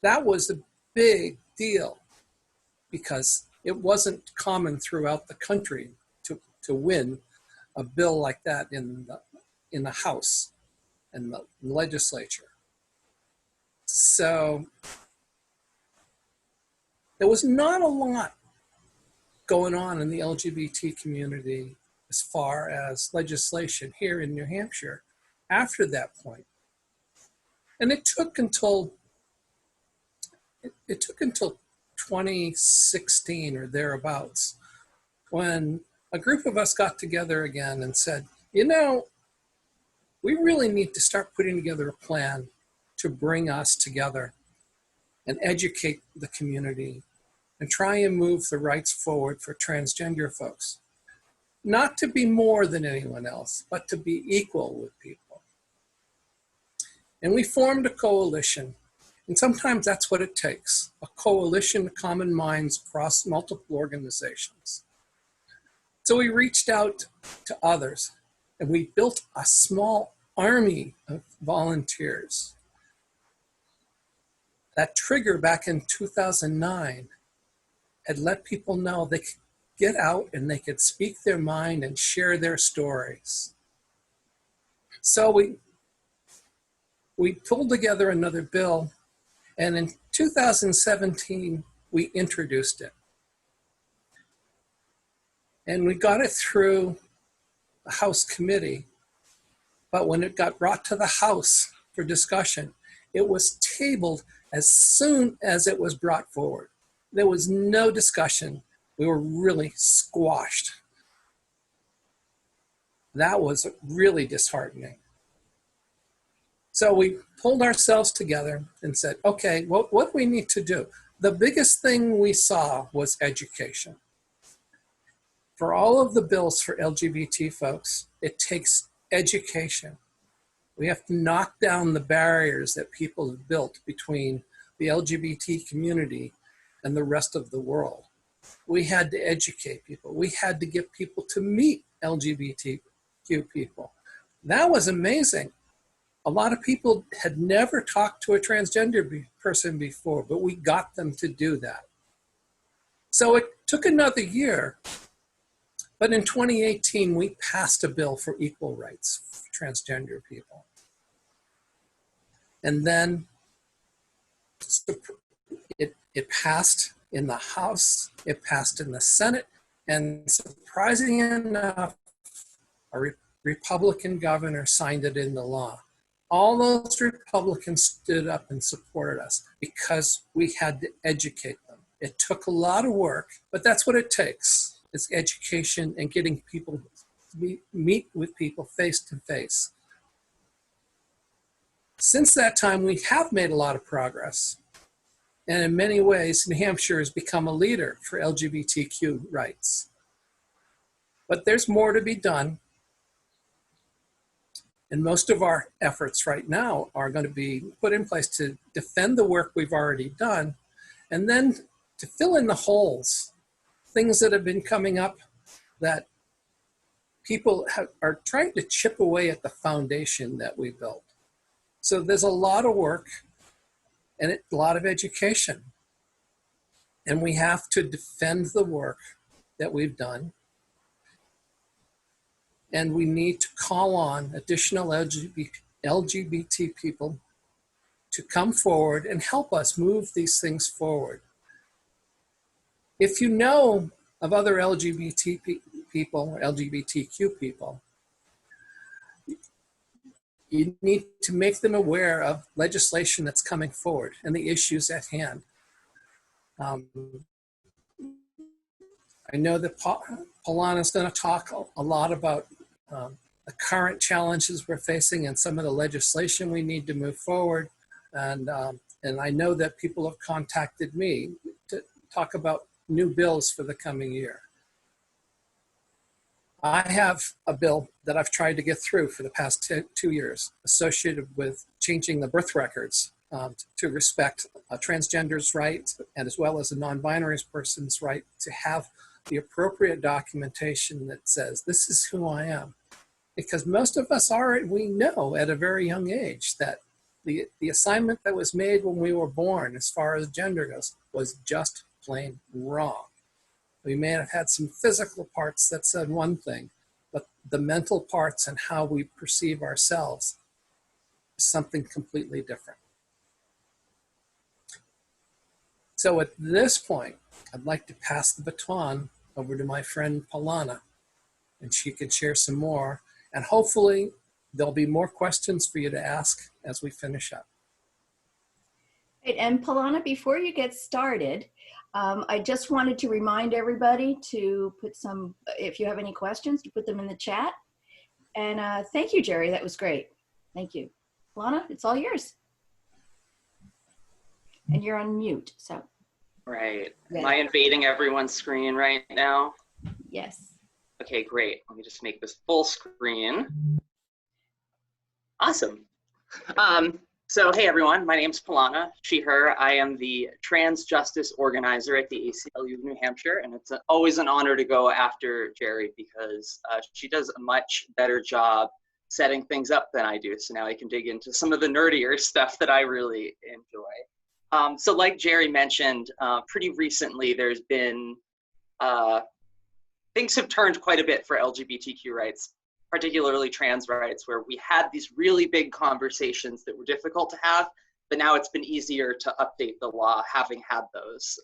That was a big deal because it wasn't common throughout the country to win a bill like that in the House and the legislature. So there was not a lot going on in the LGBT community as far as legislation here in New Hampshire after that point. And it took until 2016 or thereabouts when a group of us got together again and said, you know, we really need to start putting together a plan to bring us together and educate the community and try and move the rights forward for transgender folks. Not to be more than anyone else, but to be equal with people. And we formed a coalition. And sometimes that's what it takes, a coalition of common minds across multiple organizations. So we reached out to others and we built a small army of volunteers. That trigger back in 2009 had let people know they could get out and they could speak their mind and share their stories. So we pulled together another bill, and in 2017, we introduced it. And we got it through the House committee, but when it got brought to the House for discussion, it was tabled as soon as it was brought forward. There was no discussion. We were really squashed. That was really disheartening. So we pulled ourselves together and said, okay, what do we need to do? The biggest thing we saw was education. For all of the bills for LGBT folks, it takes education. We have to knock down the barriers that people have built between the LGBT community and the rest of the world. We had to educate people. We had to get people to meet LGBTQ people. That was amazing. A lot of people had never talked to a transgender person before, but we got them to do that. So it took another year, but in 2018, we passed a bill for equal rights for transgender people. And then it passed in the House, it passed in the Senate, and surprisingly enough, a Republican governor signed it into law. All those Republicans stood up and supported us because we had to educate them. It took a lot of work, but that's what it takes. It's education and getting people to meet with people face to face. Since that time, we have made a lot of progress. And in many ways, New Hampshire has become a leader for LGBTQ rights. But there's more to be done. And most of our efforts right now are going to be put in place to defend the work we've already done, and then to fill in the holes, things that have been coming up that people are trying to chip away at the foundation that we built. So there's a lot of work and a lot of education. And we have to defend the work that we've done. And we need to call on additional LGBT people to come forward and help us move these things forward. If you know of other LGBT people or LGBTQ people, you need to make them aware of legislation that's coming forward and the issues at hand. I know that Palana is going to talk a lot about the current challenges we're facing and some of the legislation we need to move forward. And I know that people have contacted me to talk about new bills for the coming year. I have a bill that I've tried to get through for the past 2 years associated with changing the birth records to respect a transgender's rights and as well as a non-binary person's right to have the appropriate documentation that says, this is who I am. Because most of us we know at a very young age that The assignment that was made when we were born, as far as gender goes, was just plain wrong. We may have had some physical parts that said one thing, but the mental parts and how we perceive ourselves is something completely different. So at this point, I'd like to pass the baton over to my friend Palana, and she can share some more. And hopefully there'll be more questions for you to ask as we finish up. Great. And Palana, before you get started, I just wanted to remind everybody to put some, if you have any questions, to put them in the chat. And thank you, Gerri. That was great. Thank you. Palana, it's all yours. And you're on mute, so. Right. Yeah. Am I invading everyone's screen right now? Yes. Okay, great. Let me just make this full screen. Awesome. So hey everyone, my name's Palana, she, her. I am the trans justice organizer at the ACLU of New Hampshire, and it's always an honor to go after Gerri because she does a much better job setting things up than I do. So now I can dig into some of the nerdier stuff that I really enjoy. So like Gerri mentioned, pretty recently there's been, things have turned quite a bit for LGBTQ rights, particularly trans rights, where we had these really big conversations that were difficult to have, but now it's been easier to update the law having had those.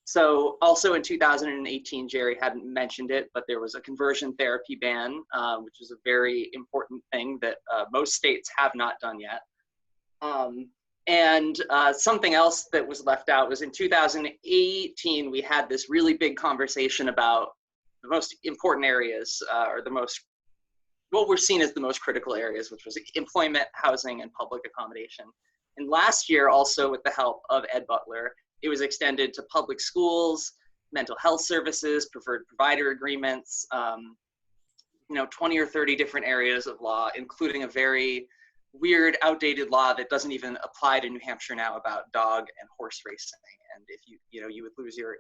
So also in 2018, Gerri hadn't mentioned it, but there was a conversion therapy ban, which is a very important thing that most states have not done yet. And something else that was left out was in 2018, we had this really big conversation about the most important areas, or what we're seen as the most critical areas, which was employment, housing, and public accommodation. And last year, also with the help of Ed Butler, it was extended to public schools, mental health services, preferred provider agreements, 20 or 30 different areas of law, including a very weird, outdated law that doesn't even apply to New Hampshire now about dog and horse racing. And if you would lose your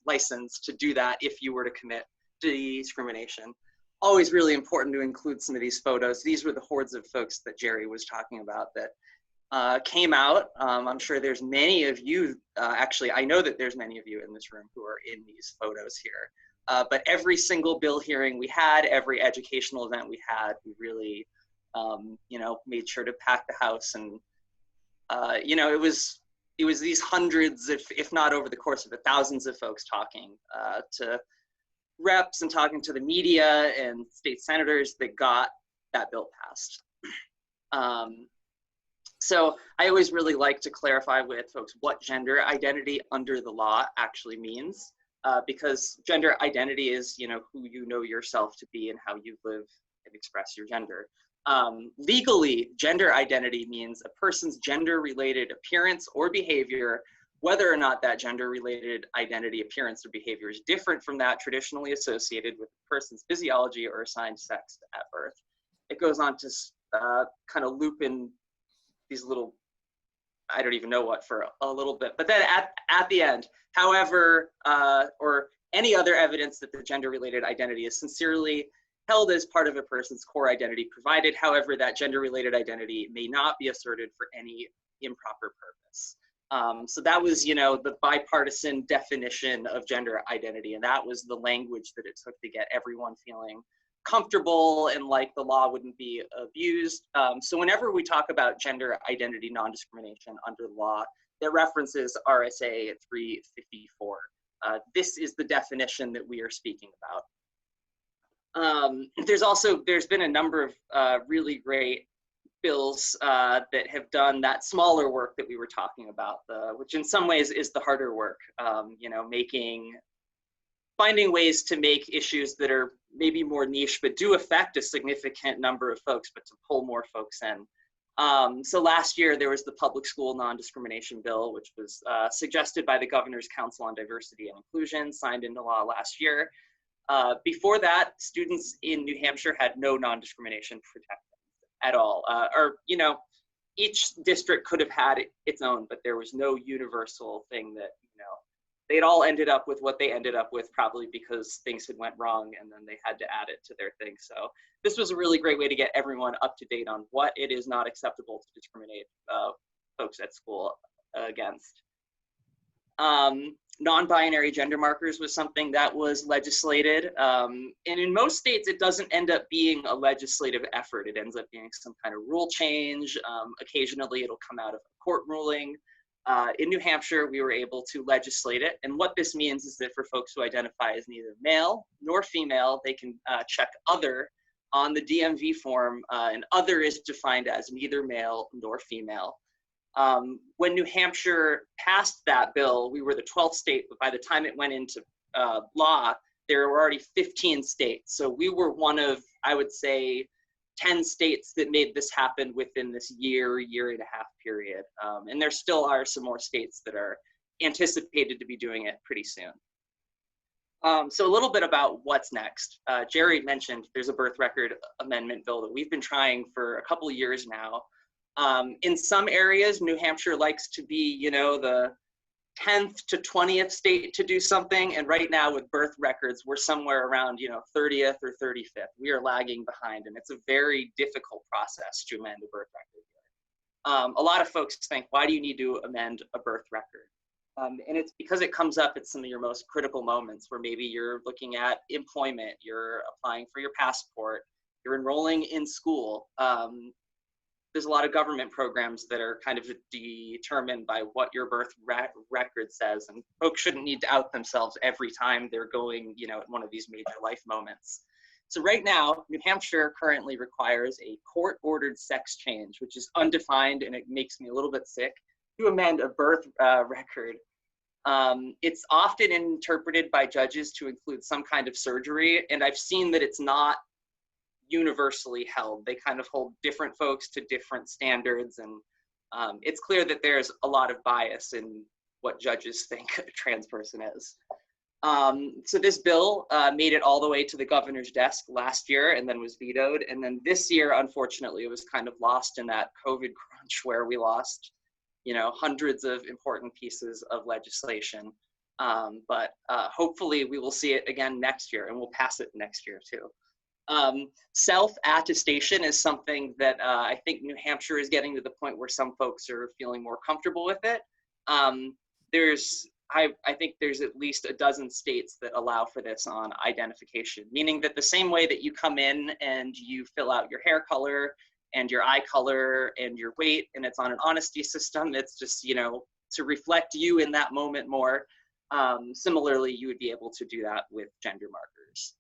license to do that if you were to commit discrimination. Always really important to include some of these photos. These were the hordes of folks that Gerri was talking about that came out. I'm sure there's many of you, actually, I know that there's many of you in this room who are in these photos here. But every single bill hearing we had, every educational event we had, we really, made sure to pack the house. And, it was these hundreds, if not over the course of thousands of folks talking to reps and talking to the media and state senators that got that bill passed. So I always really like to clarify with folks what gender identity under the law actually means, because gender identity is, who you know yourself to be and how you live and express your gender. Legally, gender identity means a person's gender-related appearance or behavior, whether or not that gender-related identity, appearance, or behavior is different from that traditionally associated with the person's physiology or assigned sex at birth. It goes on to kind of loop in these little, I don't even know what, for a little bit. But then at the end, however, or any other evidence that the gender-related identity is sincerely held as part of a person's core identity, provided, however, that gender-related identity may not be asserted for any improper purpose. So that was, the bipartisan definition of gender identity, and that was the language that it took to get everyone feeling comfortable and like the law wouldn't be abused. So whenever we talk about gender identity non-discrimination under the law, that references RSA 354. This is the definition that we are speaking about. There's been a number of really great bills that have done that smaller work that we were talking about, which in some ways is the harder work, finding ways to make issues that are maybe more niche, but do affect a significant number of folks, but to pull more folks in. So last year there was the public school non-discrimination bill, which was suggested by the Governor's Council on Diversity and Inclusion, signed into law last year. Before that, students in New Hampshire had no non-discrimination protections at all. Each district could have had its own, but there was no universal thing that, they'd all ended up with what they ended up with, probably because things had went wrong and then they had to add it to their thing. So this was a really great way to get everyone up to date on what it is not acceptable to discriminate folks at school against. Non-binary gender markers was something that was legislated. And in most states, it doesn't end up being a legislative effort. It ends up being some kind of rule change. Occasionally, it'll come out of a court ruling. In New Hampshire, we were able to legislate it. And what this means is that for folks who identify as neither male nor female, they can check other on the DMV form, and other is defined as neither male nor female. When New Hampshire passed that bill, we were the 12th state, but by the time it went into law, there were already 15 states. So we were one of, I would say, 10 states that made this happen within this year and a half period. And there still are some more states that are anticipated to be doing it pretty soon. So a little bit about what's next. Gerri mentioned there's a birth record amendment bill that we've been trying for a couple of years now. In some areas, New Hampshire likes to be, you know, the 10th to 20th state to do something. And right now with birth records, we're somewhere around, you know, 30th or 35th. We are lagging behind, and it's a very difficult process to amend a birth record here. A lot of folks think, why do you need to amend a birth record? And it's because it comes up at some of your most critical moments where maybe you're looking at employment, you're applying for your passport, you're enrolling in school. There's a lot of government programs that are kind of determined by what your birth record says, and folks shouldn't need to out themselves every time they're going, you know, at one of these major life moments. So right now, New Hampshire currently requires a court-ordered sex change, which is undefined, and it makes me a little bit sick, to amend a birth record. It's often interpreted by judges to include some kind of surgery, and I've seen that it's not universally held. They kind of hold different folks to different standards, and it's clear that there's a lot of bias in what judges think a trans person is. So this bill made it all the way to the governor's desk last year and then was vetoed. And then this year, unfortunately, it was kind of lost in that COVID crunch where we lost, you know, hundreds of important pieces of legislation. But hopefully we will see it again next year, and we'll pass it next year too. Self-attestation is something that I think New Hampshire is getting to the point where some folks are feeling more comfortable with it. I think there's at least a dozen states that allow for this on identification, meaning that the same way that you come in and you fill out your hair color and your eye color and your weight, and it's on an honesty system, it's just, you know, to reflect you in that moment more. Similarly, you would be able to do that with gender markers.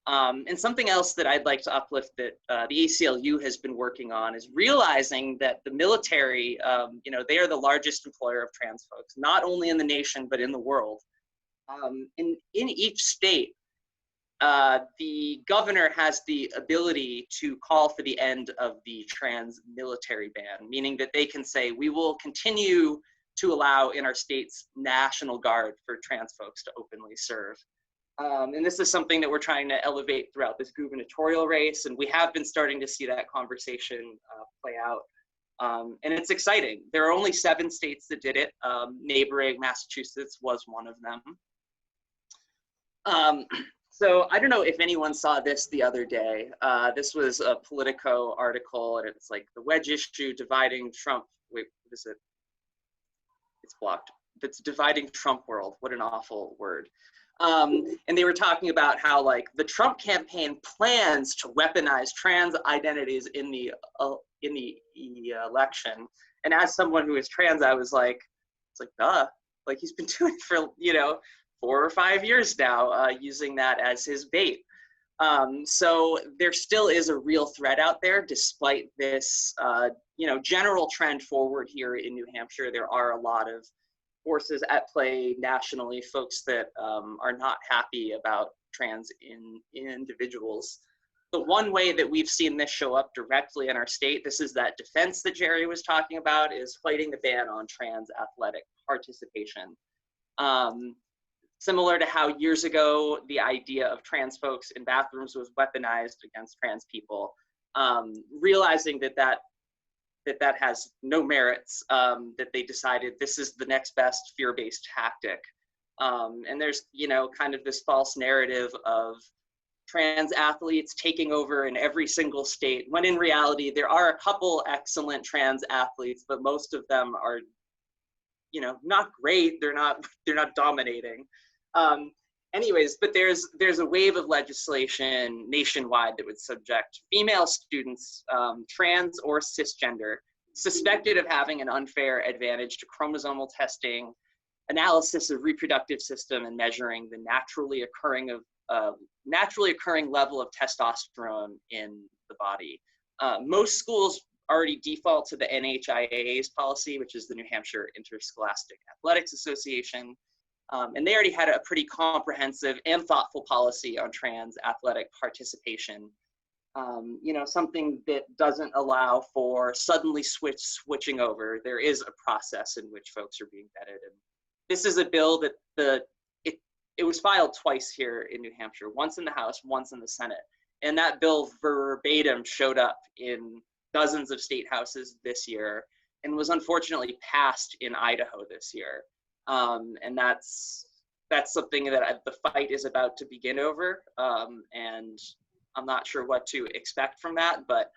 And something else that I'd like to uplift that the ACLU has been working on is realizing that the military, you know, they are the largest employer of trans folks, not only in the nation, but in the world. In each state, the governor has the ability to call for the end of the trans military ban, meaning that they can say, we will continue to allow in our state's National Guard for trans folks to openly serve. And this is something that we're trying to elevate throughout this gubernatorial race, and we have been starting to see that conversation play out. And it's exciting. There are only 7 states that did it. Neighboring Massachusetts was one of them. So I don't know if anyone saw this the other day. This was a Politico article, and it's like the wedge issue dividing Trump. Wait, what is it? It's blocked. It's dividing Trump world. What an awful word. And they were talking about how, like, the Trump campaign plans to weaponize trans identities in the election. And as someone who is trans, I was like, it's like, duh. Like, he's been doing it for, you know, 4 or 5 years now, using that as his bait. So there still is a real threat out there, despite this, you know, general trend forward here in New Hampshire. There are a lot of forces at play nationally, folks that are not happy about trans individuals. The one way that we've seen this show up directly in our state, this is that defense that Gerri was talking about, is fighting the ban on trans athletic participation. Similar to how years ago, the idea of trans folks in bathrooms was weaponized against trans people, realizing that has no merits, that they decided this is the next best fear-based tactic. And there's, you know, kind of this false narrative of trans athletes taking over in every single state, when in reality, there are a couple excellent trans athletes, but most of them are, you know, not great. They're not dominating. Anyways, but there's a wave of legislation nationwide that would subject female students, trans or cisgender, suspected of having an unfair advantage to chromosomal testing, analysis of reproductive system, and measuring the naturally occurring level of testosterone in the body. Most schools already default to the NHIAA's policy, which is the New Hampshire Interscholastic Athletics Association. And they already had a pretty comprehensive and thoughtful policy on trans athletic participation. You know, something that doesn't allow for suddenly switching over. There is a process in which folks are being vetted. And this is a bill that it was filed twice here in New Hampshire, once in the House, once in the Senate. And that bill verbatim showed up in dozens of state houses this year and was unfortunately passed in Idaho this year. And that's something that the fight is about to begin over. And I'm not sure what to expect from that, but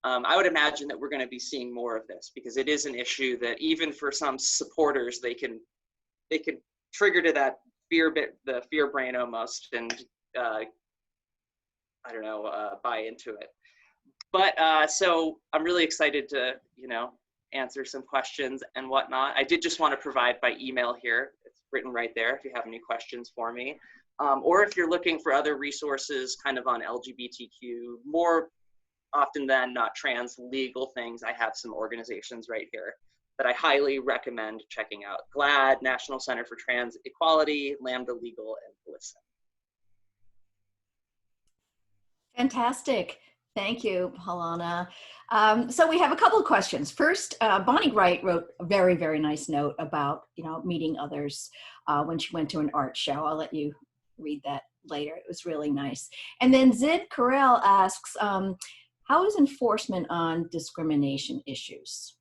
I would imagine that we're going to be seeing more of this, because it is an issue that even for some supporters, they can trigger to that the fear brain almost, and I don't know, buy into it. But so I'm really excited to, you know, answer some questions and whatnot. I did just want to provide by email here. It's written right there if you have any questions for me. Or if you're looking for other resources kind of on LGBTQ, more often than not trans legal things, I have some organizations right here that I highly recommend checking out. GLAAD, National Center for Trans Equality, Lambda Legal, and Listen. Fantastic. Thank you, Palana. So we have a couple of questions. First, Bonnie Wright wrote a very, very nice note about, you know, meeting others when she went to an art show. I'll let you read that later. It was really nice. And then Zid Carell asks, how is enforcement on discrimination issues?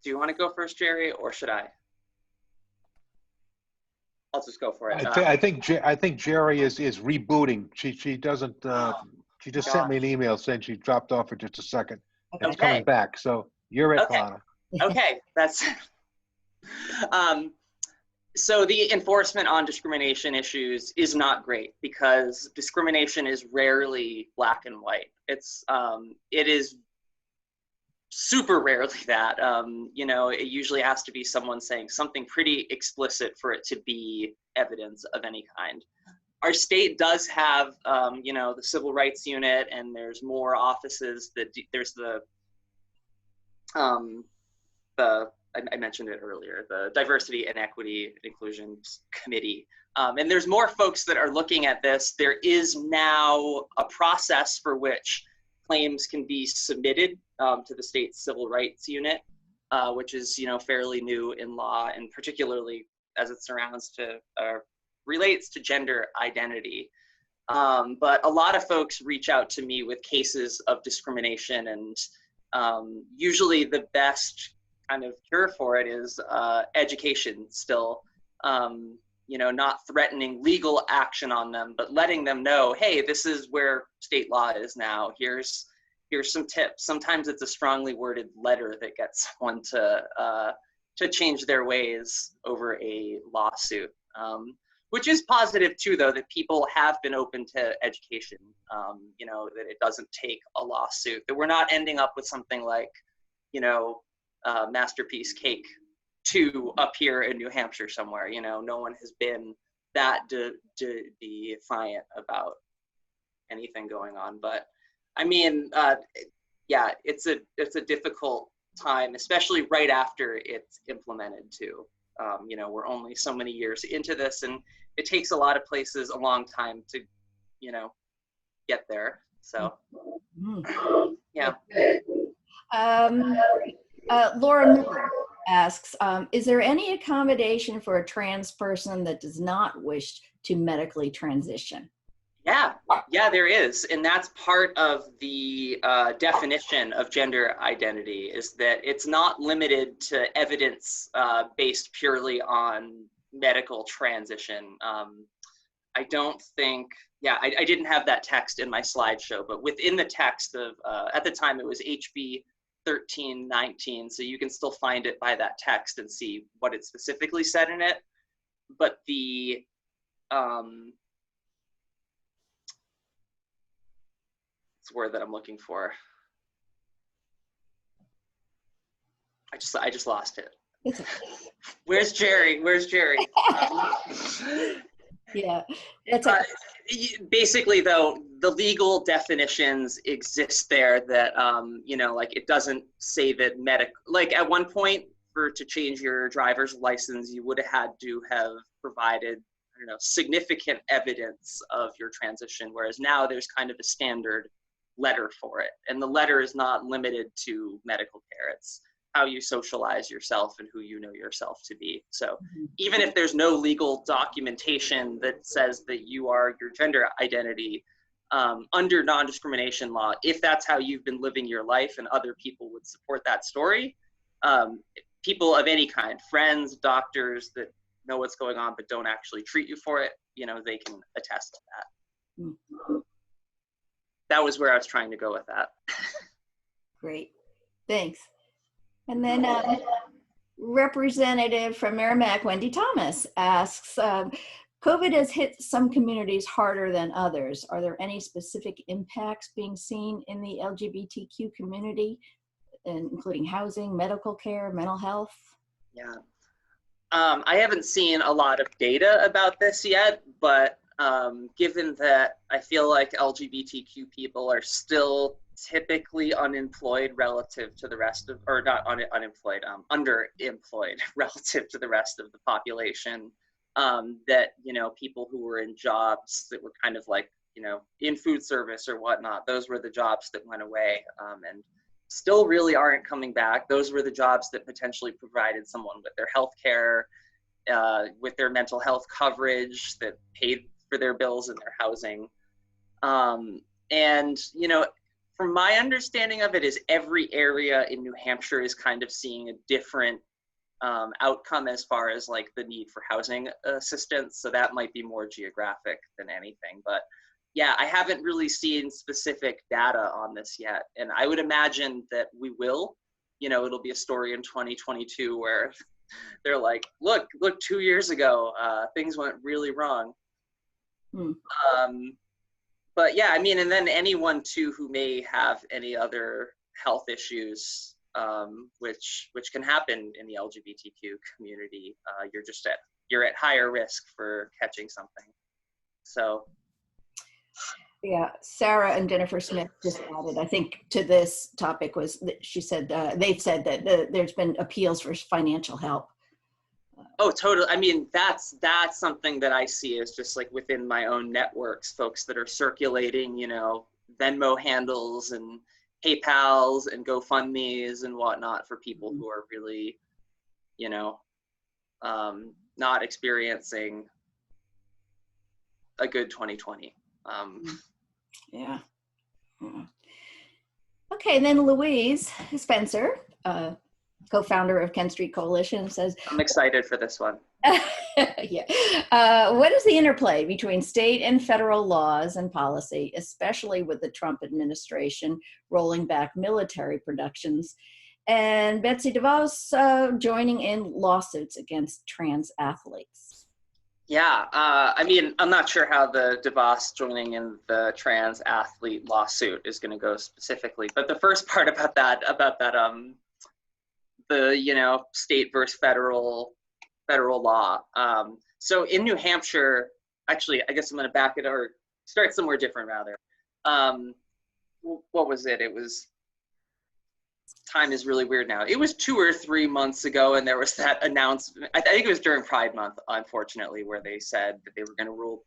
Do you want to go first, Gerri, or should I? I'll just go for it. I think Gerri is rebooting. She doesn't. She just sent me an email saying she dropped off for just a second. Okay. It's coming back. So you're it, Palana. Okay, that's. So the enforcement on discrimination issues is not great, because discrimination is rarely black and white. It is super rarely that. You know, it usually has to be someone saying something pretty explicit for it to be evidence of any kind. Our state does have, you know, the Civil Rights Unit, and there's more offices that there's I mentioned it earlier, the Diversity and Equity and Inclusion Committee. And there's more folks that are looking at this. There is now a process for which claims can be submitted to the state's Civil Rights Unit, which is, you know, fairly new in law, and particularly as it relates to gender identity. But a lot of folks reach out to me with cases of discrimination, and usually the best kind of cure for it is education still. You know, not threatening legal action on them, but letting them know, hey, this is where state law is now. Here's some tips. Sometimes it's a strongly worded letter that gets someone to change their ways over a lawsuit, which is positive too, though, that people have been open to education. You know, that it doesn't take a lawsuit, that we're not ending up with something like, you know, Masterpiece Cake 2 up here in New Hampshire somewhere. You know, no one has been that defiant about anything going on. But I mean, yeah, it's a difficult time, especially right after it's implemented too. You know, we're only so many years into this, and it takes a lot of places a long time to, you know, get there. So, yeah. Laura Miller asks, is there any accommodation for a trans person that does not wish to medically transition? Yeah, there is. And that's part of the definition of gender identity, is that it's not limited to evidence based purely on medical transition. I don't think, I didn't have that text in my slideshow, but within the text of, at the time it was HB 1319, so you can still find it by that text and see what it specifically said in it. But the, it's the word that I'm looking for. I just lost it. Where's Gerri? Where's Gerri? Yeah, that's basically, though, the legal definitions exist there that, you know, like it doesn't say that like at one point to change your driver's license, you would have had to have provided, I don't know, significant evidence of your transition, whereas now there's kind of a standard letter for it. And the letter is not limited to medical care. It's how you socialize yourself and who you know yourself to be. So even if there's no legal documentation that says that you are your gender identity, under non-discrimination law, if that's how you've been living your life and other people would support that story, people of any kind, friends, doctors that know what's going on but don't actually treat you for it, you know, they can attest to that. That was where I was trying to go with that. great. Thanks. And then representative from Merrimack, Wendy Thomas, asks, COVID has hit some communities harder than others. Are there any specific impacts being seen in the LGBTQ community, including housing, medical care, mental health? Yeah. I haven't seen a lot of data about this yet, but given that I feel like LGBTQ people are still typically unemployed relative to the rest of, or not unemployed, underemployed relative to the rest of the population, that, you know, people who were in jobs that were kind of like, you know, in food service or whatnot, those were the jobs that went away, and still really aren't coming back. Those were the jobs that potentially provided someone with their health care, with their mental health coverage, that paid for their bills and their housing. And, you know, from my understanding of it, is every area in New Hampshire is kind of seeing a different outcome as far as like the need for housing assistance. So that might be more geographic than anything. But yeah, I haven't really seen specific data on this yet. And I would imagine that we will. You know, it'll be a story in 2022 where they're like, look, 2 years ago, things went really wrong. But yeah, I mean, and then anyone too who may have any other health issues, which can happen in the LGBTQ community, you're at higher risk for catching something. So. Yeah, Sarah and Jennifer Smith just added, I think, to this topic was that she said, they've said that there's been appeals for financial help. Oh, totally. I mean, that's something that I see as just like within my own networks, folks that are circulating, you know, Venmo handles and PayPals and GoFundMes and whatnot for people who are really, you know, not experiencing a good 2020. Yeah. Okay, and then Louise Spencer, co-founder of Kent Street Coalition, says, I'm excited for this one. Yeah. What is the interplay between state and federal laws and policy, especially with the Trump administration rolling back military productions, and Betsy DeVos joining in lawsuits against trans athletes? Yeah, I mean, I'm not sure how the DeVos joining in the trans athlete lawsuit is going to go specifically, but the first part about that, the, you know, state versus federal law. So in New Hampshire, actually, I guess I'm going to back it or start somewhere different rather. What was it? It was, time is really weird now. It was 2 or 3 months ago, and there was that announcement. I think it was during Pride Month, unfortunately, where they said that they were going to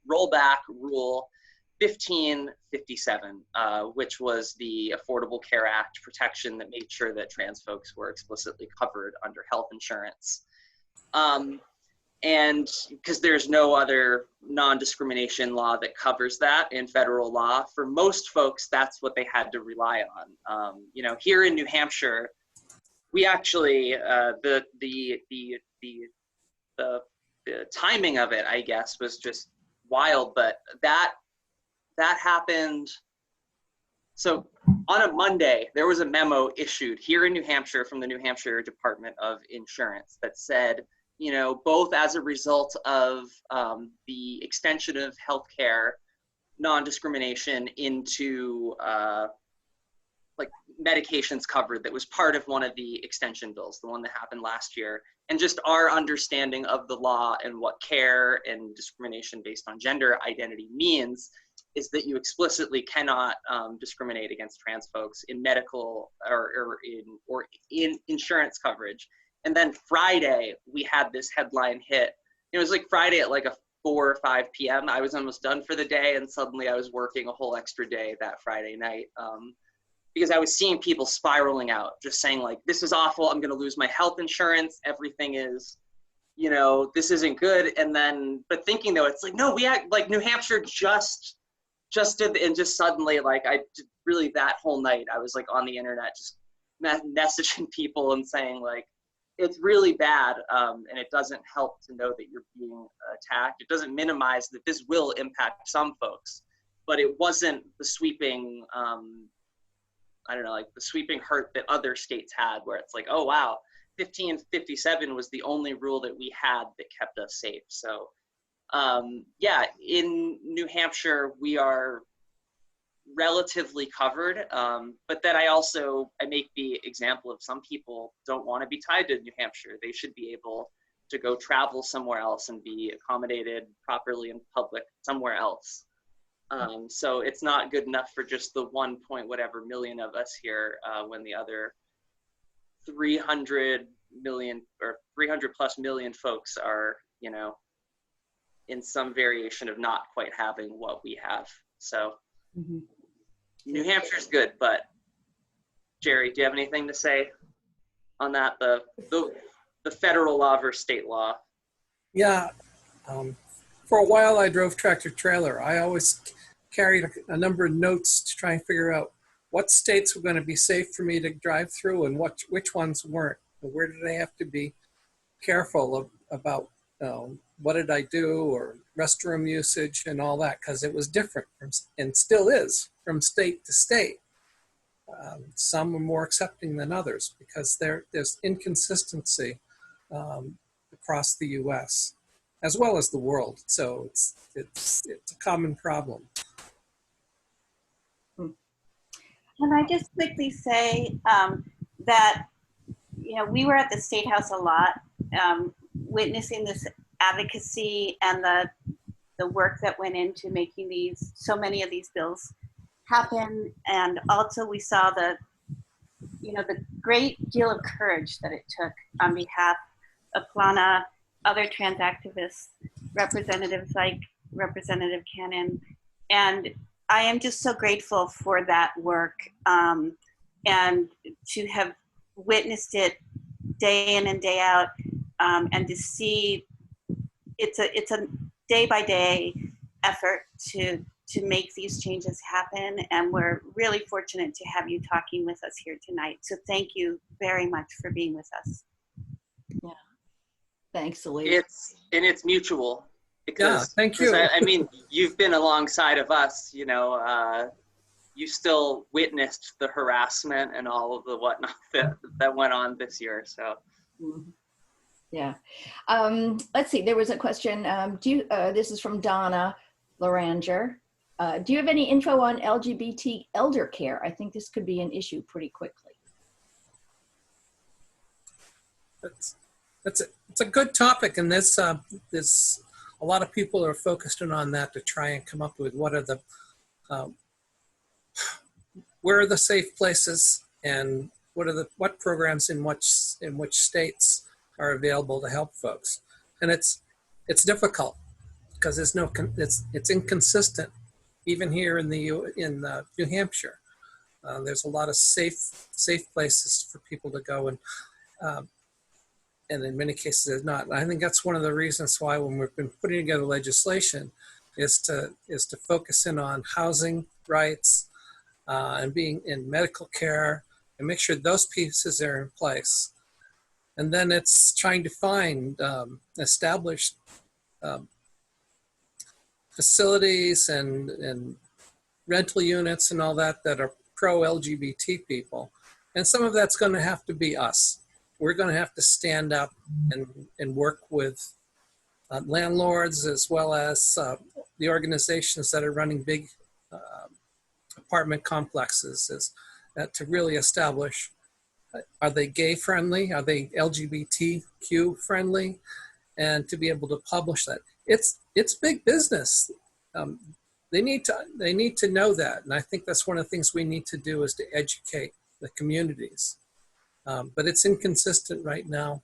roll back Rule 1557, which was the Affordable Care Act protection that made sure that trans folks were explicitly covered under health insurance. And because there's no other non-discrimination law that covers that in federal law, for most folks, that's what they had to rely on. You know, here in New Hampshire, we actually, the timing of it, I guess, was just wild, but that happened. So on a Monday, there was a memo issued here in New Hampshire from the New Hampshire Department of Insurance that said, you know, both as a result of the extension of healthcare non-discrimination into like medications covered, that was part of one of the extension bills, the one that happened last year, and just our understanding of the law and what care and discrimination based on gender identity means is that you explicitly cannot discriminate against trans folks in medical or in insurance coverage. And then Friday, we had this headline hit. It was like Friday at like 4 or 5 p.m. I was almost done for the day, and suddenly I was working a whole extra day that Friday night because I was seeing people spiraling out, just saying like, this is awful, I'm gonna lose my health insurance, everything is, you know, this isn't good. And then, but thinking though, it's like, no, we act like New Hampshire just did, and just suddenly, like, I really, that whole night, I was like on the internet, just messaging people and saying like, it's really bad, and it doesn't help to know that you're being attacked. It doesn't minimize that this will impact some folks, but it wasn't the sweeping, I don't know, like the sweeping hurt that other states had, where it's like, oh wow, 1557 was the only rule that we had that kept us safe. So yeah, in New Hampshire, we are relatively covered, but then I make the example of some people don't want to be tied to New Hampshire. They should be able to go travel somewhere else and be accommodated properly in public somewhere else. So it's not good enough for just the 1 point whatever million of us here, when the other 300 million or 300 plus million folks are, you know, in some variation of not quite having what we have. So New Hampshire's good, but Gerri, do you have anything to say on that? The federal law versus state law? Yeah, for a while I drove tractor trailer. I always carried a number of notes to try and figure out what states were going to be safe for me to drive through and which ones weren't. Where did I have to be careful about what did I do, or restroom usage and all that, because it was different and still is from state to state. Some are more accepting than others because there's inconsistency across the U.S. as well as the world. So it's a common problem. Can I just quickly say that, you know, we were at the State House a lot, witnessing this advocacy and the work that went into making so many of these bills happen. And also we saw the great deal of courage that it took on behalf of Palana, other trans activists, representatives like Representative Cannon. And I am just so grateful for that work, and to have witnessed it day in and day out, and to see it's a day by day effort to make these changes happen. And we're really fortunate to have you talking with us here tonight. So thank you very much for being with us. Yeah. Thanks, Elise. It's mutual. Because, yeah, thank you. I mean, you've been alongside of us, you know, you still witnessed the harassment and all of the whatnot that went on this year, so. Yeah. Let's see, there was a question, this is from Donna Loranger. Do you have any info on LGBT elder care? I think this could be an issue pretty quickly. It's a good topic, and there's a lot of people are focused on that to try and come up with what are where are the safe places, and what programs in which states are available to help folks. And it's difficult because it's inconsistent even here in New Hampshire. There's a lot of safe places for people to go, and in many cases it's not. And I think that's one of the reasons why when we've been putting together legislation is to focus in on housing rights and being in medical care and make sure those pieces are in place. And then it's trying to find established facilities and rental units and all that that are pro-LGBT people. And some of that's going to have to be us. We're going to have to stand up and work with landlords as well as the organizations that are running big apartment complexes to really establish, are they gay friendly? Are they LGBTQ friendly? And to be able to publish that. It's big business. They need to know that. And I think that's one of the things we need to do is to educate the communities. But it's inconsistent right now,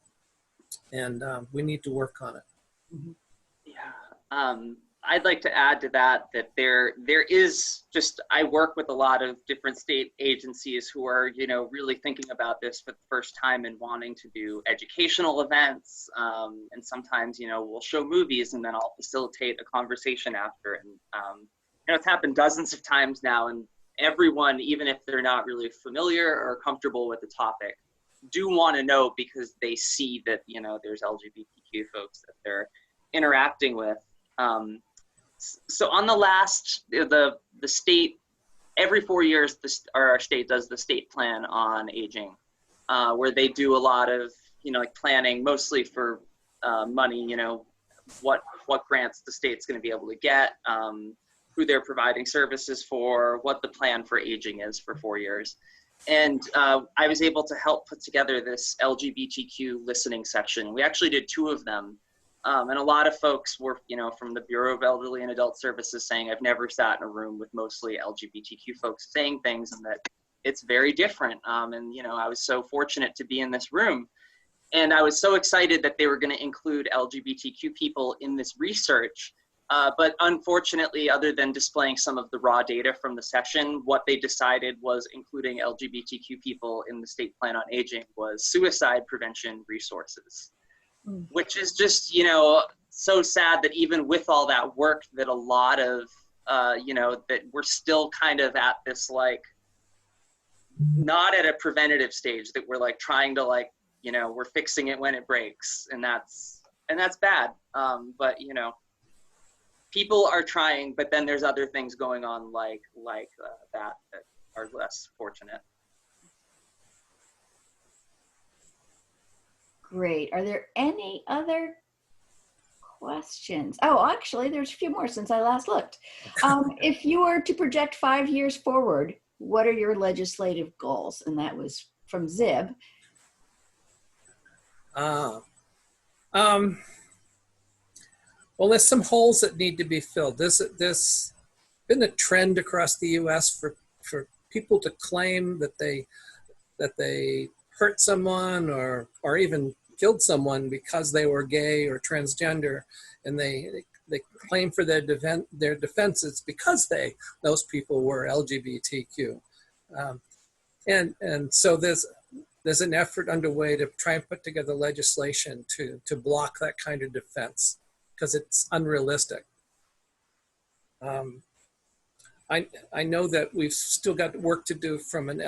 and we need to work on it. Yeah, I'd like to add to that there is just, I work with a lot of different state agencies who are, really thinking about this for the first time and wanting to do educational events. And sometimes, we'll show movies and then I'll facilitate a conversation after. And, it's happened dozens of times now, and everyone, even if they're not really familiar or comfortable with the topic, do want to know because they see that, there's LGBTQ folks that they're interacting with. So on the last, the state, every 4 years, our state does the state plan on aging, where they do a lot of, like planning mostly for money, what grants the state's going to be able to get, who they're providing services for, what the plan for aging is for 4 years. And I was able to help put together this LGBTQ listening session. We actually did 2 of them. And a lot of folks were, from the Bureau of Elderly and Adult Services saying, I've never sat in a room with mostly LGBTQ folks saying things, and that it's very different. And, I was so fortunate to be in this room. And I was so excited that they were going to include LGBTQ people in this research. But unfortunately, other than displaying some of the raw data from the session, what they decided was including LGBTQ people in the state plan on aging was suicide prevention resources, which is just, so sad that even with all that work that a lot of, that we're still kind of at this, like, not at a preventative stage, that we're like trying to, like, we're fixing it when it breaks, and that's bad. But, people are trying, but then there's other things going on like that are less fortunate. Great. Are there any other questions? Oh, actually, there's a few more since I last looked. If you were to project 5 years forward, what are your legislative goals? And that was from Zib. Well, there's some holes that need to be filled. There's been a trend across the U.S. for people to claim that they hurt someone or even killed someone because they were gay or transgender, and they claim for their defenses because those people were LGBTQ, and so there's an effort underway to try and put together legislation to block that kind of defense, because it's unrealistic. I know that we've still got work to do from an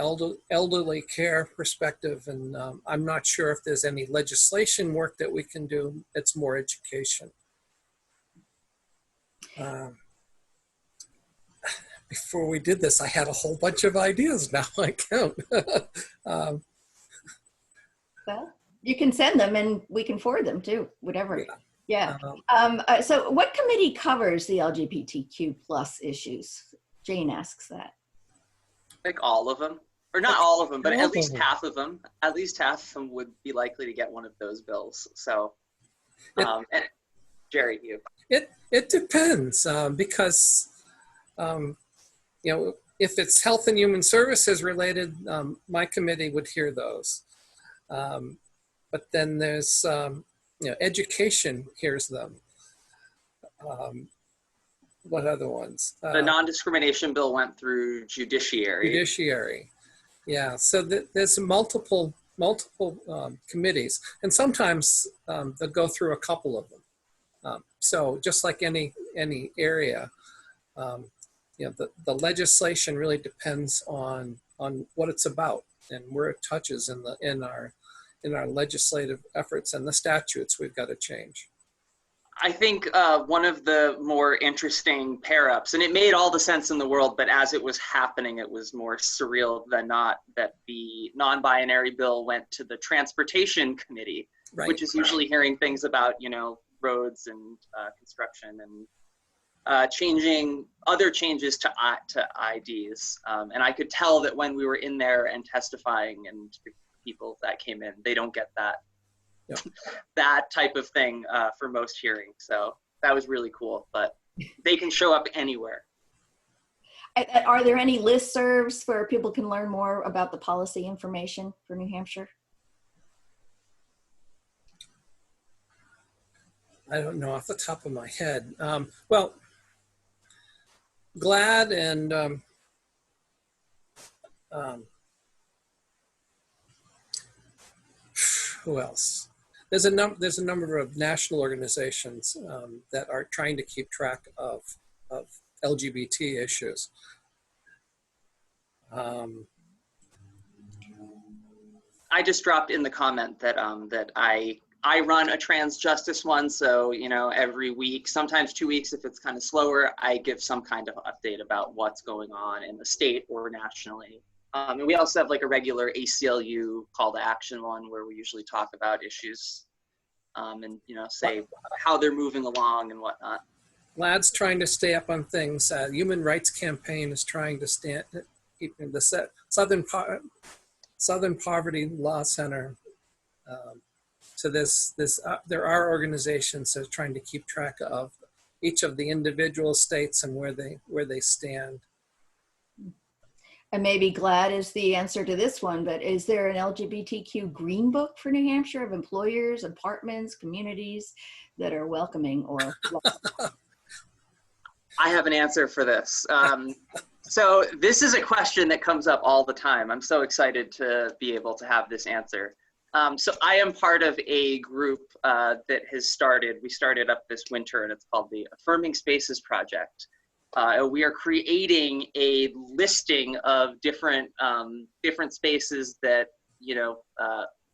elderly care perspective, and I'm not sure if there's any legislation work that we can do. It's more education. Before we did this, I had a whole bunch of ideas. Now I can't. Well, you can send them and we can forward them too, whatever. Yeah. So what committee covers the LGBTQ plus issues? Jane asks that. Like all of them, or not all of them, but at least half of them. At least half of them would be likely to get one of those bills. So, and Gerri, you. It depends, because if it's health and human services related, my committee would hear those. But then there's education hears them. What other ones? The non-discrimination bill went through judiciary. Yeah, so there's multiple multiple committees, and sometimes they'll go through a couple of them. So just like any area, you know, the legislation really depends on what it's about and where it touches in our legislative efforts, and the statutes we've got to change. I think one of the more interesting pair-ups, and it made all the sense in the world, but as it was happening, it was more surreal than not, that the non-binary bill went to the Transportation Committee, Right. which is usually hearing things about, you know, roads and construction and changing other changes to IDs. And I could tell that when we were in there and testifying, and the people that came in, they don't get that. Yep. That type of thing for most hearings. So that was really cool, but they can show up anywhere. Are there any listservs where people can learn more about the policy information for New Hampshire? I don't know off the top of my head. Well, GLAD and who else? There's a number of national organizations that are trying to keep track of LGBT issues. I just dropped in the comment that that I run a trans justice one, so, you know, every week, sometimes 2 weeks if it's kind of slower, I give some kind of update about what's going on in the state or nationally. And we also have like a regular ACLU call to action one where we usually talk about issues and, you know, say how they're moving along and whatnot. GLAD's trying to stay up on things. Human Rights Campaign is trying to keep in the Southern Poverty Law Center. So there are organizations that are trying to keep track of each of the individual states and where they stand. And maybe GLAD is the answer to this one, but is there an LGBTQ green book for New Hampshire of employers, apartments, communities that are welcoming or? I have an answer for this. So this is a question that comes up all the time. I'm so excited to be able to have this answer. So I am part of a group that has we started up this winter, and it's called the Affirming Spaces Project. We are creating a listing of different spaces that, you know,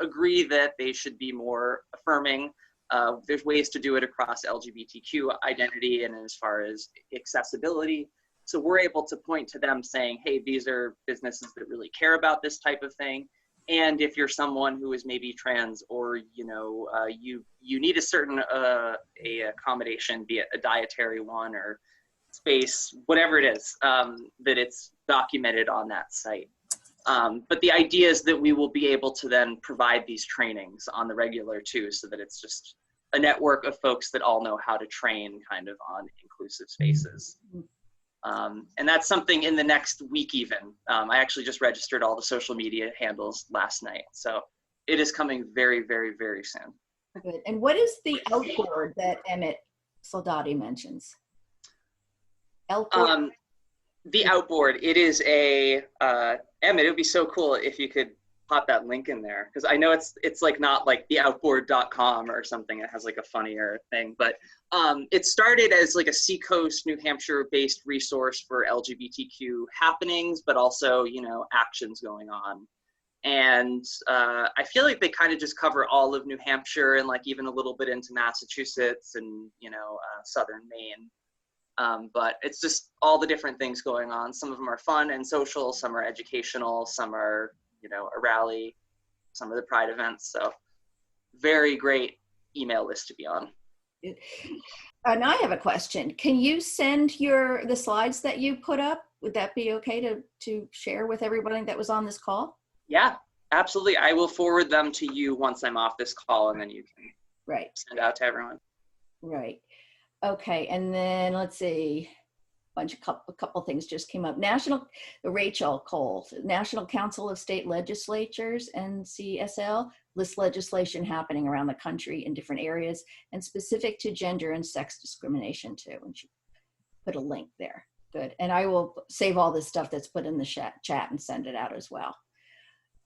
agree that they should be more affirming. There's ways to do it across LGBTQ identity and as far as accessibility. So we're able to point to them saying, hey, these are businesses that really care about this type of thing. And if you're someone who is maybe trans, or, you know, you need a certain accommodation, be it a dietary one or space, whatever it is, that it's documented on that site. But the idea is that we will be able to then provide these trainings on the regular too, so that it's just a network of folks that all know how to train kind of on inclusive spaces. And that's something in the next week even. I actually just registered all the social media handles last night. So it is coming very, very, very soon. Good. And what is the outboard that Emmett Soldati mentions? Outboard? The outboard, it is a, Emmett, it would be so cool if you could pop that link in there, because I know it's like not like theoutboard.com or something. It has like a funnier thing, but it started as like a Seacoast, New Hampshire based resource for LGBTQ happenings, but also, you know, actions going on. And I feel like they kind of just cover all of New Hampshire and like even a little bit into Massachusetts and, you know, southern Maine. But it's just all the different things going on. Some of them are fun and social, some are educational, some are, you know, a rally, some of the pride events. So very great email list to be on. And I have a question. Can you send the slides that you put up? Would that be okay to share with everybody that was on this call? Yeah, absolutely. I will forward them to you once I'm off this call, and then you can send it out to everyone. Right. Okay. And then let's see. A couple things just came up. Rachel Cole, National Council of State Legislatures, NCSL, lists legislation happening around the country in different areas and specific to gender and sex discrimination too. And she put a link there. Good. And I will save all this stuff that's put in the chat and send it out as well.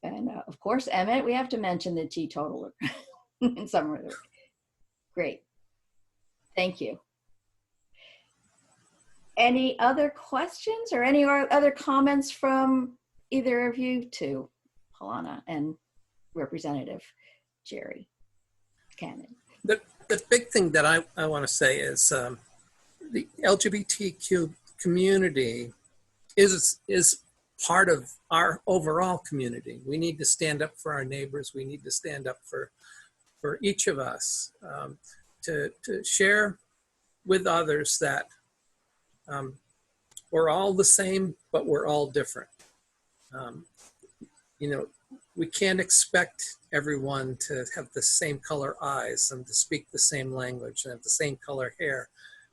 And of course, Emmett, we have to mention the teetotaler in some way. Great. Thank you. Any other questions or any other comments from either of you to Palana and Representative Gerri Cannon? The big thing that I want to say is the LGBTQ community is part of our overall community. We need to stand up for our neighbors. We need to stand up for each of us, to share with others that we're all the same, but we're all different. You know, we can't expect everyone to have the same color eyes and to speak the same language and have the same color hair.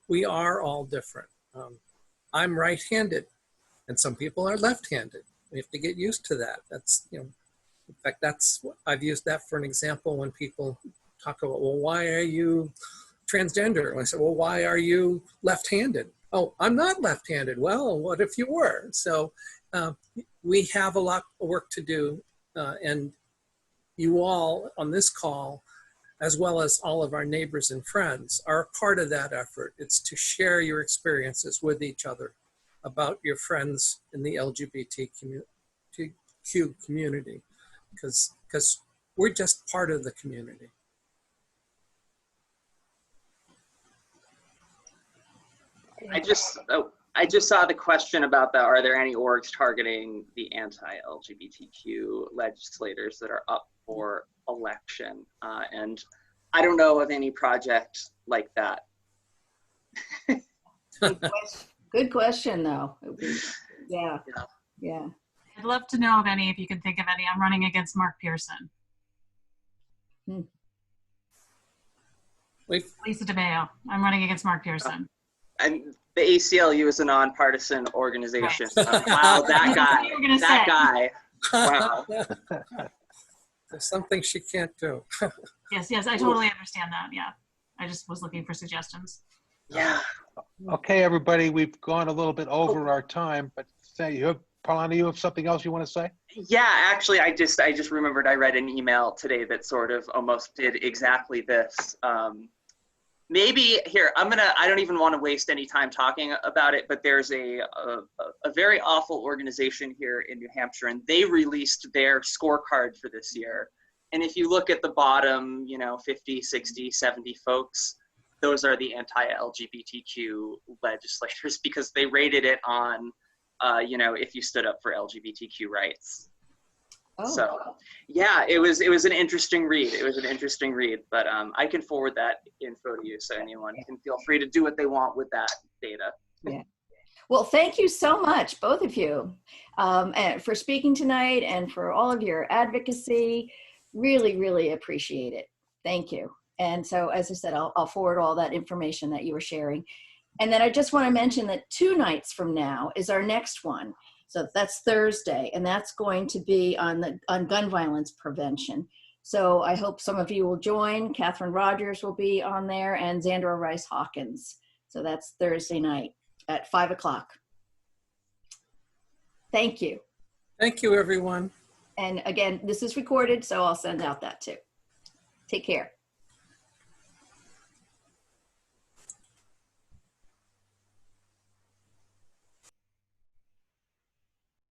We are all different. I'm right-handed, and some people are left-handed. We have to get used to that. That's, you know, in fact, I've used that for an example when people talk about, well, why are you transgender? And I said, well, why are you left-handed? Oh, I'm not left-handed. Well, what if you were? So we have a lot of work to do, and you all on this call, as well as all of our neighbors and friends, are a part of that effort. It's to share your experiences with each other about your friends in the LGBTQ community, because we're just part of the community. I just saw the question about are there any orgs targeting the anti-LGBTQ legislators that are up for election? And I don't know of any project like that. Good question, though. Yeah. I'd love to know of any, if you can think of any. I'm running against Mark Pearson. Lisa DeMeo. I'm running against Mark Pearson. And the ACLU is a nonpartisan organization. Right. Wow, that guy. Wow. There's something she can't do. Yes, I totally understand that. Yeah, I just was looking for suggestions. Yeah. Okay, everybody, we've gone a little bit over our time, but Palana, you have something else you want to say? Yeah, actually, I just remembered I read an email today that sort of almost did exactly this. Maybe here, I don't even want to waste any time talking about it, but there's a very awful organization here in New Hampshire, and they released their scorecard for this year. And if you look at the bottom, 50, 60, 70 folks, those are the anti-LGBTQ legislators, because they rated it on, if you stood up for LGBTQ rights. Oh. So, yeah, it was an interesting read. But I can forward that info to you, so anyone can feel free to do what they want with that data. Yeah. Well, thank you so much, both of you, and for speaking tonight and for all of your advocacy. Really, really appreciate it. Thank you. And so, as I said, I'll forward all that information that you were sharing. And then I just want to mention that 2 nights from now is our next one. So that's Thursday, and that's going to be on gun violence prevention. So I hope some of you will join. Catherine Rogers will be on there, and Xandra Rice Hawkins. So that's Thursday night at 5 o'clock. Thank you. Thank you, everyone. And again, this is recorded, so I'll send out that too. Take care.